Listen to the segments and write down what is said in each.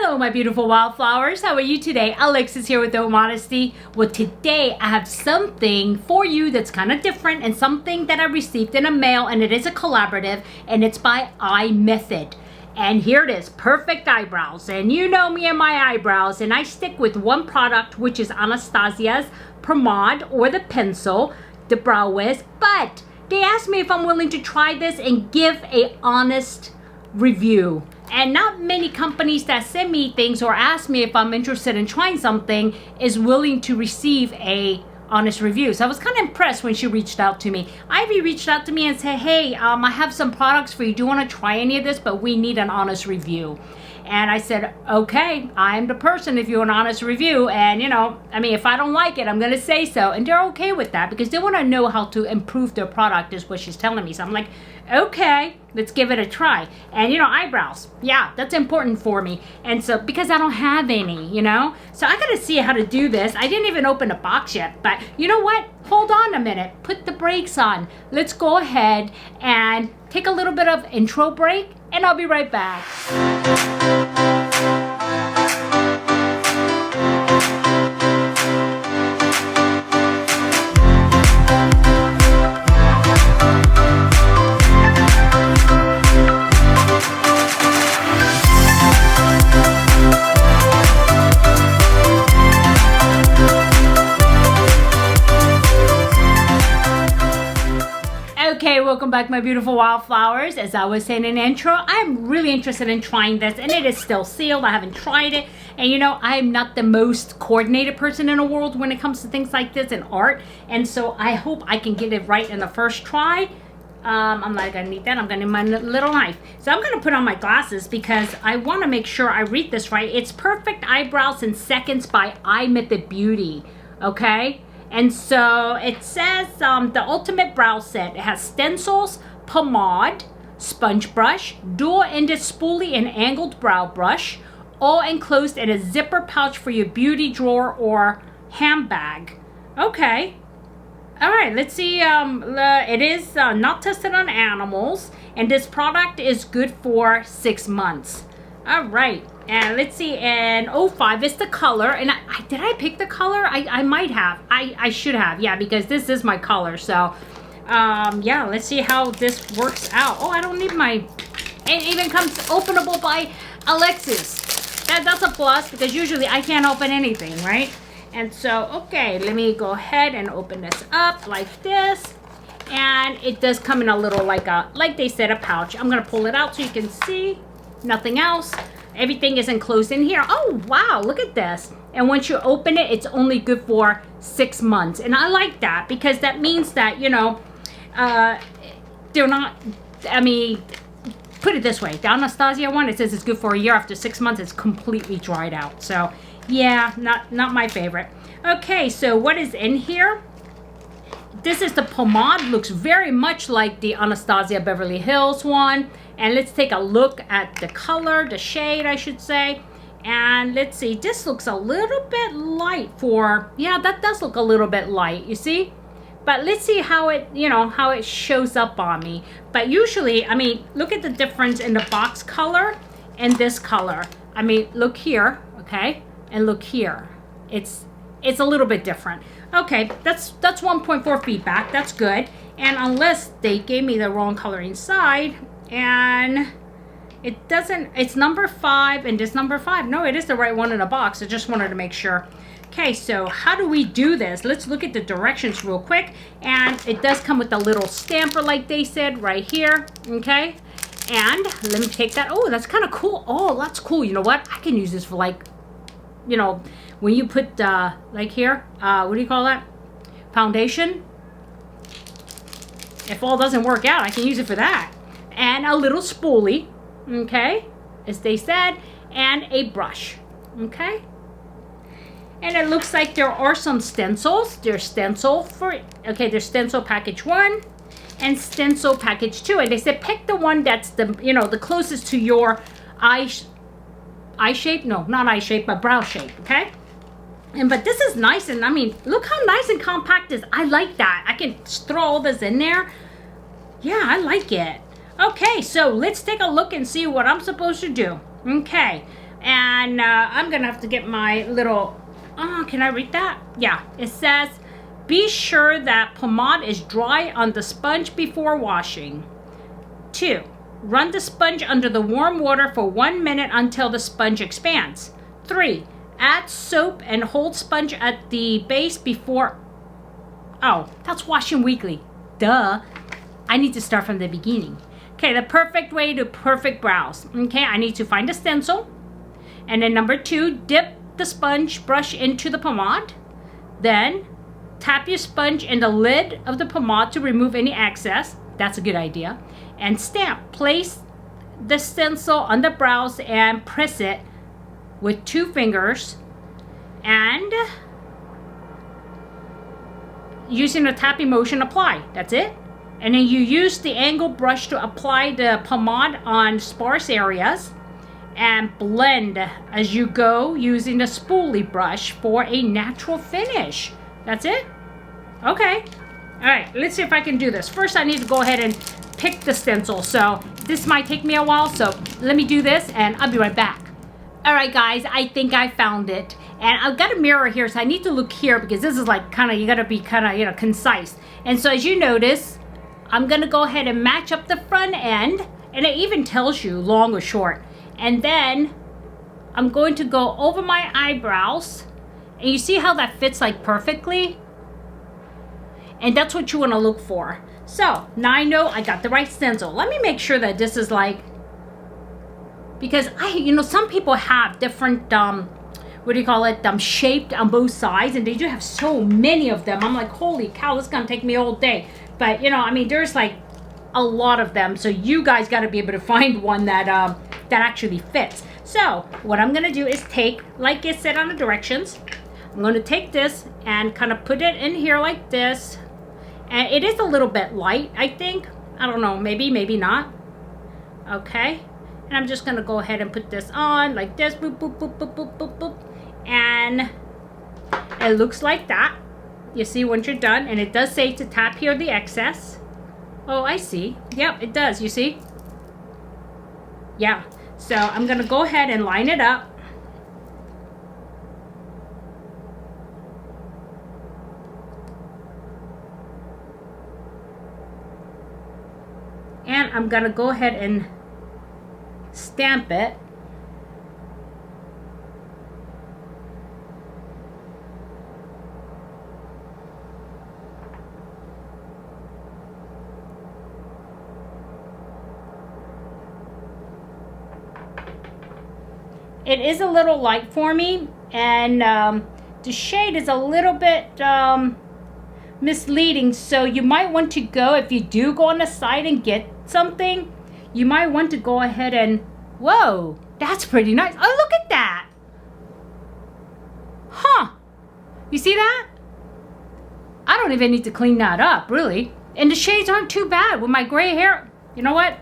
Hello, my beautiful wildflowers. How are you today? Alexis here with Modesty. Well, today I have something for you that's kind of different and something that I received in a mail, and it is a collaborative, and it's by iMethod. And here it is, perfect eyebrows. And you know me and my eyebrows, and I stick with one product, which is Anastasia's pomade or the pencil, the brow wiz. But they asked me if I'm willing to try this and give a honest review. And not many companies that send me things or ask me if I'm interested in trying something is willing to receive a honest review. So I was kind of impressed when she reached out to me. Ivy reached out to me and said, hey, I have some products for you. Do you want to try any of this? But we need an honest review. And I said, okay, I'm the person if you want an honest review. And, you know, I mean, if I don't like it, I'm going to say so. And they're okay with that because they want to know how to improve their product is what she's telling me. So I'm like, okay, let's give it a try. And, you know, eyebrows, yeah, that's important for me. And so, because I don't have any, you know, so I got to see how to do this. I didn't even open the box yet, but you know what? Hold on a minute. Put the brakes on. Let's go ahead and take a little bit of intro break, and I'll be right back. Okay, welcome back, my beautiful wildflowers. As I was saying in the intro, I'm really interested in trying this, and it is still sealed. I haven't tried it, and you know, I'm not the most coordinated person in the world when it comes to things like this and art, and so I hope I can get it right in the first try. I'm not gonna need that. I'm gonna need my little knife. So I'm gonna put on my glasses because I want to make sure I read this right. It's Perfect Eyebrows in Seconds by iMethod Beauty. Okay. And so it says the ultimate brow set. It has stencils, pomade, sponge brush, dual-ended spoolie and angled brow brush, all enclosed in a zipper pouch for your beauty drawer or handbag. Okay. All right, let's see. It is not tested on animals, and this product is good for 6 months. All right. And let's see, and 05 is the color, and did I pick the color? I might have. I should have, yeah, because this is my color. So, yeah, let's see how this works out. Oh, I don't need my, it even comes openable by Alexis. That's a plus, because usually I can't open anything, right? And so, okay, let me go ahead and open this up like this. And it does come in a little, like they said, a pouch. I'm going to pull it out so you can see. Nothing else. Everything is enclosed in here. Oh, wow, look at this. And once you open it, it's only good for 6 months. And I like that because that means that, you know, they're not, I mean, put it this way. The Anastasia one, it says it's good for a year. After 6 months, it's completely dried out. So, yeah, not my favorite. Okay, so what is in here? This is the pomade. Looks very much like the Anastasia Beverly Hills one. And let's take a look at the color, the shade, I should say. And let's see, this looks a little bit light for, yeah, that does look a little bit light, you see? But let's see how it, you know, how it shows up on me. But usually, I mean, look at the difference in the box color and this color. I mean, look here, okay? And look here. It's a little bit different. Okay, that's 1.4 feedback. That's good. And unless they gave me the wrong color inside, and it doesn't, it's number 5 and this number 5. No, it is the right one in the box. I just wanted to make sure. Okay, so how do we do this? Let's look at the directions real quick. And it does come with a little stamper like they said right here. Okay, and let me take that. Oh, that's kind of cool. Oh, that's cool. You know what? I can use this for, like, you know, when you put like here, what do you call that? Foundation. If all doesn't work out, I can use it for that. And a little spoolie, okay, as they said, and a brush, okay. And it looks like there are some stencils. There's stencil for, okay, there's stencil package 1 and stencil package 2. And they said pick the one that's the, you know, the closest to your eye shape. No, not eye shape, but brow shape, okay. And but this is nice, and I mean, look how nice and compact it is. I like that. I can throw all this in there. Yeah, I like it. Okay, so let's take a look and see what I'm supposed to do. Okay, And I'm gonna have to get my little, can I read that? Yeah, it says, be sure that pomade is dry on the sponge before washing. 2, run the sponge under the warm water for 1 minute until the sponge expands. 3, add soap and hold sponge at the base before, oh, that's washing weekly. Duh. I need to start from the beginning. Okay, the perfect way to perfect brows. Okay, I need to find a stencil. And then number 2, dip the sponge brush into the pomade. Then tap your sponge in the lid of the pomade to remove any excess. That's a good idea. And stamp. Place the stencil on the brows and press it with 2 fingers. And using a tapping motion, apply. That's it. And then you use the angled brush to apply the pomade on sparse areas. And blend as you go using the spoolie brush for a natural finish. That's it? Okay. All right, let's see if I can do this. First, I need to go ahead and pick the stencil. So this might take me a while, so let me do this and I'll be right back. All right, guys, I think I found it. And I've got a mirror here, so I need to look here because this is like kind of, you gotta be kind of, you know, concise. And so as you notice, I'm gonna go ahead and match up the front end, and it even tells you long or short. And then I'm going to go over my eyebrows, and you see how that fits like perfectly? And that's what you want to look for. So now I know I got the right stencil. Let me make sure that this is like, because some people have different, what do you call it, shaped on both sides, and they do have so many of them. I'm like, holy cow, this is gonna take me all day. But I mean, there's like a lot of them, so you guys got to be able to find one that that actually fits. So what I'm gonna do is take, like it said on the directions, I'm gonna take this and kind of put it in here like this. And it is a little bit light, I think. I don't know, maybe not. Okay, and I'm just gonna go ahead and put this on like this, boop, boop, boop, boop, boop, boop, boop. And it looks like that. You see once you're done, and it does say to tap here the excess. Oh, I see. Yep, it does, you see? Yeah, so I'm gonna go ahead and line it up. And I'm gonna go ahead and stamp it. It is a little light for me, and the shade is a little bit misleading, so you might want to go, if you do go on the site and get something, you might want to go ahead and, whoa, that's pretty nice. Oh, look at that. Huh. You see that? I don't even need to clean that up, really. And the shades aren't too bad with my gray hair. You know what?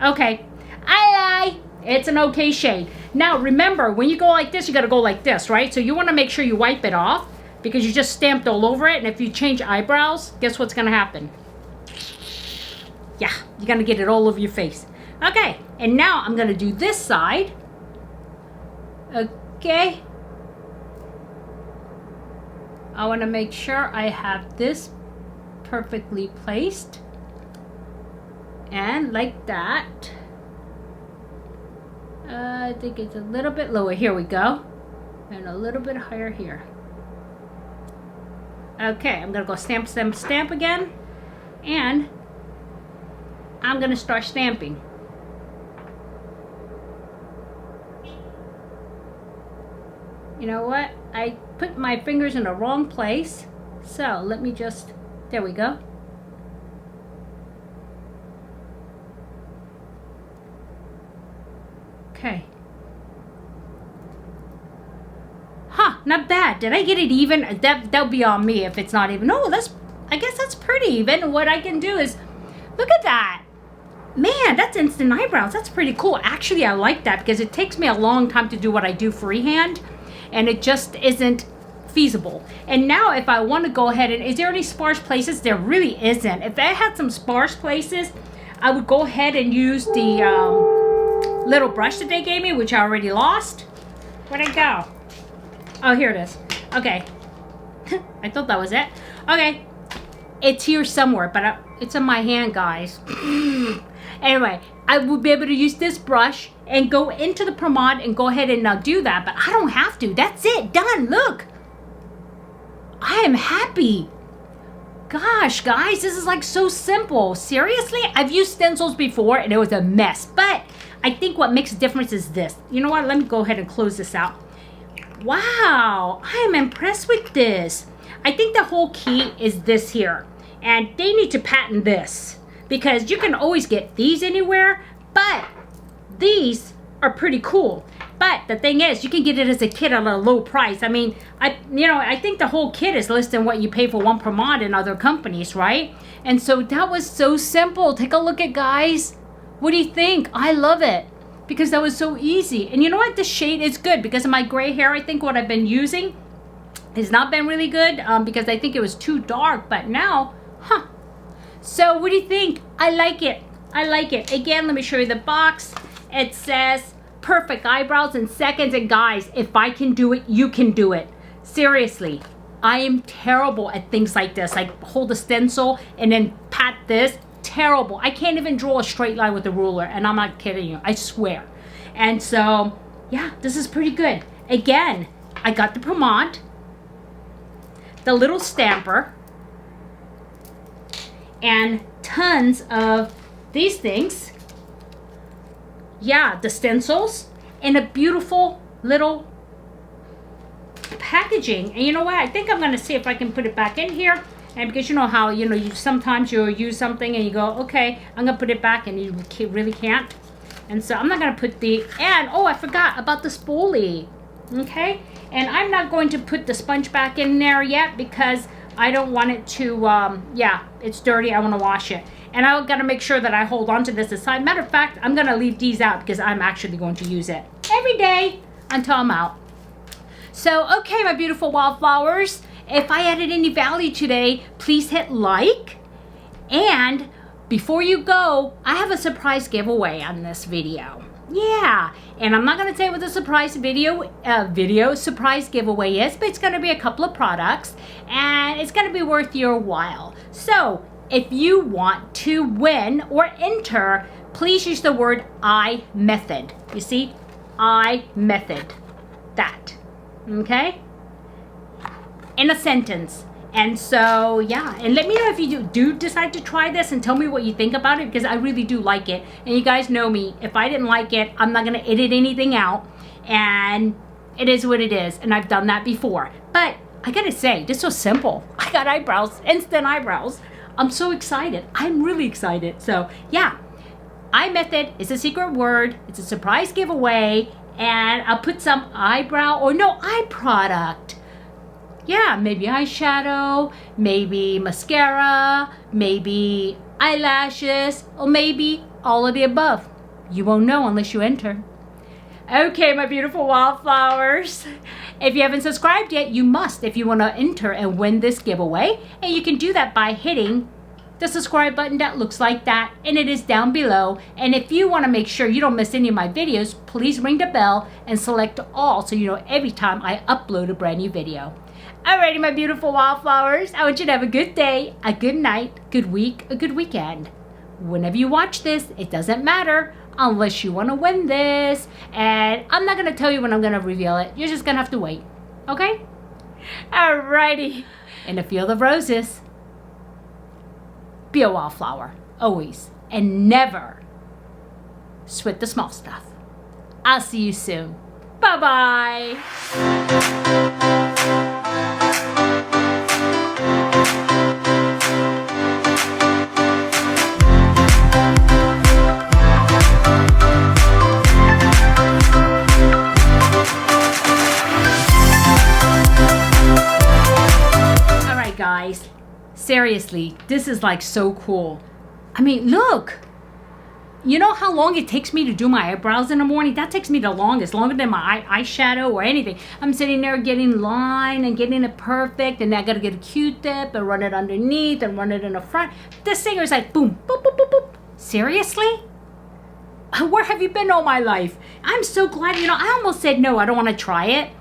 Okay. I lie. It's an okay shade. Now, remember, when you go like this, you got to go like this, right? So you want to make sure you wipe it off because you just stamped all over it. And if you change eyebrows, guess what's going to happen? Yeah, you're going to get it all over your face. Okay, and now I'm going to do this side. Okay. I want to make sure I have this perfectly placed. And like that. I think it's a little bit lower. Here we go. And a little bit higher here. Okay, I'm going to go stamp, stamp, stamp again. And I'm going to start stamping. You know what? I put my fingers in the wrong place. So let me just, there we go. Okay. Huh, not bad. Did I get it even? That'll be on me if it's not even. No, I guess that's pretty even. What I can do is, look at that. Man, that's instant eyebrows. That's pretty cool. Actually, I like that because it takes me a long time to do what I do freehand, and it just isn't feasible. And now if I want to go ahead and, is there any sparse places? There really isn't. If I had some sparse places, I would go ahead and use the little brush that they gave me, which I already lost. Where'd it go? Oh, here it is. Okay. I thought that was it. Okay. It's here somewhere, but it's in my hand, guys. Anyway, I will be able to use this brush and go into the pomade and go ahead and do that, but I don't have to. That's it. Done. Look. I am happy. Gosh, guys, this is like so simple. Seriously, I've used stencils before and it was a mess, but I think what makes a difference is this. You know what? Let me go ahead and close this out. Wow, I am impressed with this. I think the whole key is this here, and they need to patent this because you can always get these anywhere, but these are pretty cool. But the thing is, you can get it as a kit at a low price. I mean, I think the whole kit is less than what you pay for one pomade in other companies, right? And so that was so simple. Take a look at, guys. What do you think? I love it because that was so easy. And you know what? The shade is good because of my gray hair. I think what I've been using has not been really good because I think it was too dark. But now, So what do you think? I like it. I like it. Again, let me show you the box. It says perfect eyebrows in seconds. And guys, if I can do it, you can do it. Seriously, I am terrible at things like this. Like hold a stencil and then pat this. Terrible. I can't even draw a straight line with a ruler, and I'm not kidding you. I swear. And so, yeah, this is pretty good. Again, I got the pomade, the little stamper, and tons of these things. Yeah, the stencils and a beautiful little packaging. And you know what? I think I'm going to see if I can put it back in here. And because you know how, you sometimes you'll use something and you go, okay, I'm going to put it back, and you really can't. And so I'm not going to put and oh, I forgot about the spoolie. Okay? And I'm not going to put the sponge back in there yet because I don't want it to, yeah, it's dirty. I want to wash it. And I've got to make sure that I hold on to this aside. Matter of fact, I'm going to leave these out because I'm actually going to use it every day until I'm out. So, okay, my beautiful wildflowers, if I added any value today, please hit like. And before you go, I have a surprise giveaway on this video. Yeah, and I'm not going to say what the surprise surprise giveaway is, but it's going to be a couple of products, and it's going to be worth your while. So, if you want to win or enter, please use the word iMethod. You see? iMethod. That. Okay? In a sentence. And so, yeah. And let me know if you do decide to try this and tell me what you think about it, because I really do like it. And you guys know me. If I didn't like it, I'm not going to edit anything out. And it is what it is. And I've done that before. But I got to say, this was simple. I got eyebrows. Instant eyebrows. I'm so excited. I'm really excited. So, yeah. iMethod is a secret word. It's a surprise giveaway. And I'll put some eye product. Yeah, maybe eyeshadow, maybe mascara, maybe eyelashes, or maybe all of the above. You won't know unless you enter. Okay, my beautiful wildflowers. If you haven't subscribed yet, you must if you want to enter and win this giveaway. And you can do that by hitting the subscribe button that looks like that, and it is down below. And if you want to make sure you don't miss any of my videos, please ring the bell and select all so you know every time I upload a brand new video. Alrighty, my beautiful wildflowers, I want you to have a good day, a good night, good week, a good weekend. Whenever you watch this, it doesn't matter unless you want to win this. And I'm not going to tell you when I'm going to reveal it. You're just going to have to wait. Okay? Alrighty. In the field of roses, be a wildflower, always, and never sweat the small stuff. I'll see you soon. Bye-bye. Guys, seriously, this is like so cool. I mean, look. You know how long it takes me to do my eyebrows in the morning? That takes me the longest, longer than my eyeshadow or anything. I'm sitting there getting line and getting it perfect, and then I gotta get a Q-tip and run it underneath and run it in the front. This thing is like boom, boop, boop, boop, boop. Seriously? where have you been all my life? I'm so glad, you know, I almost said no, I don't want to try it.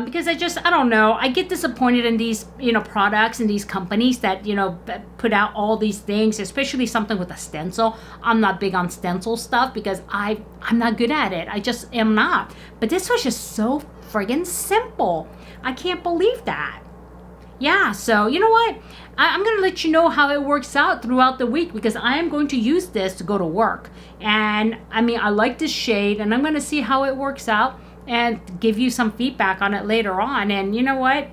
Because I don't know, I get disappointed in these, you know, products and these companies that, you know, put out all these things, especially something with a stencil. I'm not big on stencil stuff because I'm not good at it. I just am not. But this was just so friggin' simple. I can't believe that. Yeah, so you know what? I'm going to let you know how it works out throughout the week because I am going to use this to go to work. And I mean, I like this shade and I'm going to see how it works out and give you some feedback on it later on. And you know what?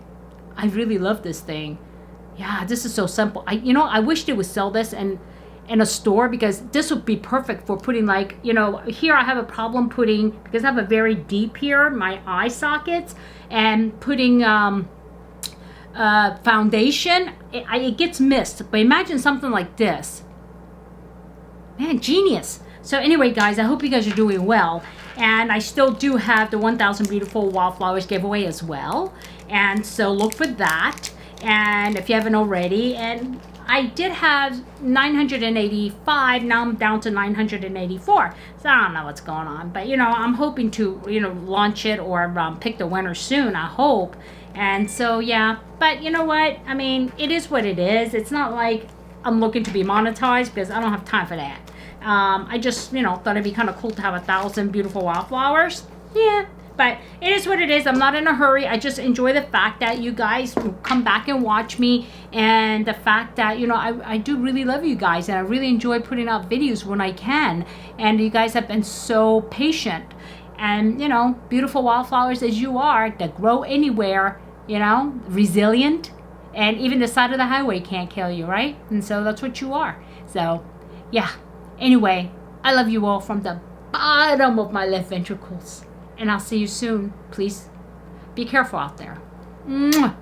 I really love this thing. Yeah, this is so simple. I wish they would sell this in a store because this would be perfect for putting, like, you know, here I have a problem putting, because I have a very deep here, my eye sockets, and putting foundation, it gets missed. But imagine something like this. Man, genius. So anyway, guys, I hope you guys are doing well. And I still do have the 1,000 Beautiful Wildflowers giveaway as well. And so look for that. And if you haven't already, and I did have 985, now I'm down to 984. So I don't know what's going on. But, you know, I'm hoping to, you know, launch it or pick the winner soon, I hope. And so, yeah. But you know what? I mean, it is what it is. It's not like I'm looking to be monetized because I don't have time for that. I just, you know, thought it'd be kind of cool to have 1,000 Beautiful Wildflowers. Yeah, but it is what it is. I'm not in a hurry. I just enjoy the fact that you guys come back and watch me, and the fact that, you know, I do really love you guys, and I really enjoy putting out videos when I can, and you guys have been so patient. And, you know, beautiful wildflowers as you are, that grow anywhere, you know, resilient, and even the side of the highway can't kill you, right? And so that's what you are. So, yeah. Anyway, I love you all from the bottom of my left ventricles. And I'll see you soon. Please be careful out there. Mwah.